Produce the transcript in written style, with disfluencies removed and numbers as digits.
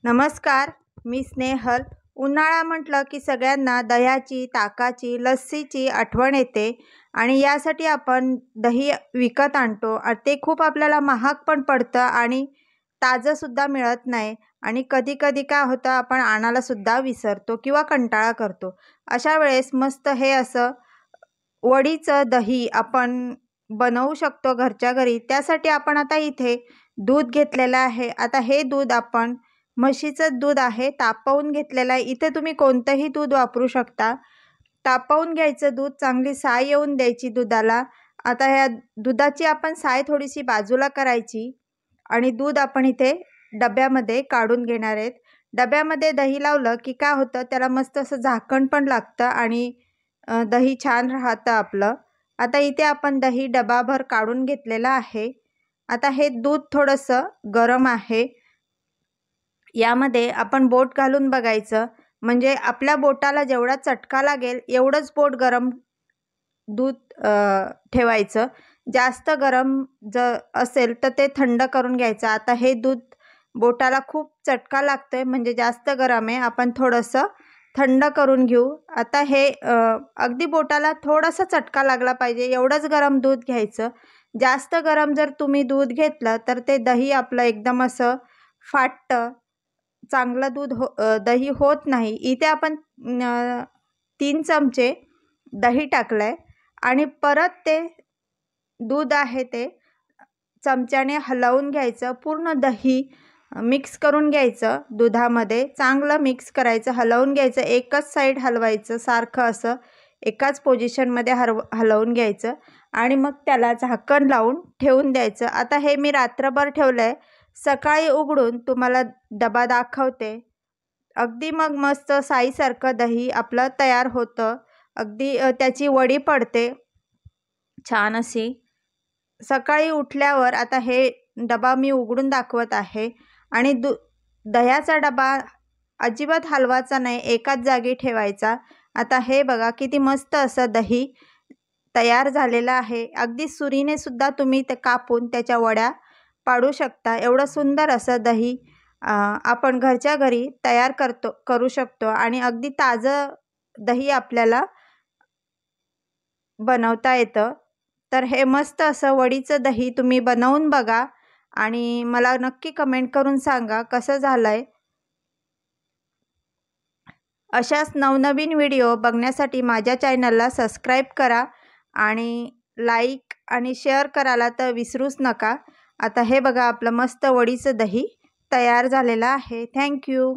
नमस्कार, मी स्नेहल। उन्हाळा म्हटलं की सगळ्यांना दह्याची, ताकाची, लस्सीची आठवण येते आणि यासाठी आपण दही विकत आणतो आणि ते खूप आपल्याला महाग पण पडतं आणि ताजंसुद्धा मिळत नाही आणि कधी-कधी काय होतं आपण आणायलासुद्धा विसरतो किंवा कंटाळा करतो। अशा वेळेस मस्त हे असं वडीचं दही आपण बनवू शकतो घरच्या घरी। त्यासाठी आपण आता इथे दूध घेतलेलं आहे। आता हे दूध आपण म्हशीचं दूध आहे, तापवून घेतलेलं आहे। इथे तुम्ही कोणतंही दूध वापरू शकता। तापवून घ्यायचं दूध, चांगली साय येऊन द्यायची दुधाला। आता ह्या दुधाची आपण साय थोडीशी बाजूला करायची आणि दूध आपण इथे डब्यामध्ये काढून घेणार आहेत। डब्यामध्ये दही लावलं की काय होतं, त्याला मस्त असं झाकण पण लागतं आणि दही छान राहतं आपलं। आता इथे आपण दही डबाभर काढून घेतलेलं आहे। आता हे दूध थोडंसं गरम आहे। यामध्ये आपण बोट घालून बघायचं, म्हणजे आपल्या बोटाला जेवढा चटका लागेल एवढंच बोट गरम दूध ठेवायचं। जास्त गरम असेल तर ते थंड करून घ्यायचं। आता हे दूध बोटाला खूप चटका लागतोय म्हणजे जास्त गरम आहे, आपण थोडंसं थंड करून घेऊ। आता हे अगदी बोटाला थोडासा चटका लागला पाहिजे एवढंच गरम दूध घ्यायचं। जास्त गरम जर तुम्ही दूध घेतलं तर ते दही आपलं एकदम असं फाटतं, चांगलं दही होत नाही। इथे आपण 3 चमचे दही टाकलंय आणि परत ते दूध आहे ते चमच्याने हलवून घ्यायचं। पूर्ण दही मिक्स करून घ्यायचं दुधामध्ये, चांगलं मिक्स करायचं, हलवून घ्यायचं। एकच साईड हलवायचं, सारखं असं एकाच पोझिशनमध्ये हलवून घ्यायचं आणि मग त्याला झाकण लावून ठेवून द्यायचं। आता हे मी रात्रभर ठेवलंय, सकाळी उघडून तुम्हाला डबा दाखवते। अगदी मग मस्त साईसारखं दही आपलं तयार होतं। अगदी त्याची वडी पडते छान अशी। सकाळी उठल्यावर आता हे डबा मी उघडून दाखवत आहे आणि दह्याचा डबा अजिबात हलवायचा नाही, एकाच जागी ठेवायचा। आता हे बघा किती मस्त असं दही तयार झालेलं आहे। अगदी सुरीने सुद्धा तुम्ही ते कापून त्याच्या वड्या पाडू शकता। एवढं सुंदर असं दही आपण घरच्या घरी तयार करू शकतो आणि अगदी ताजं दही आपल्याला बनवता येतं। तर हे मस्त असं वडीचं दही तुम्ही बनवून बघा आणि मला नक्की कमेंट करून सांगा कसं झालंय। अशाच नवनवीन व्हिडिओ बघण्यासाठी माझ्या चॅनलला सबस्क्राईब करा आणि लाईक आणि शेअर करायला तर विसरूच नका। आता हे बघा आपलं मस्त वडीचं दही तयार झालेलं आहे। थँक्यू।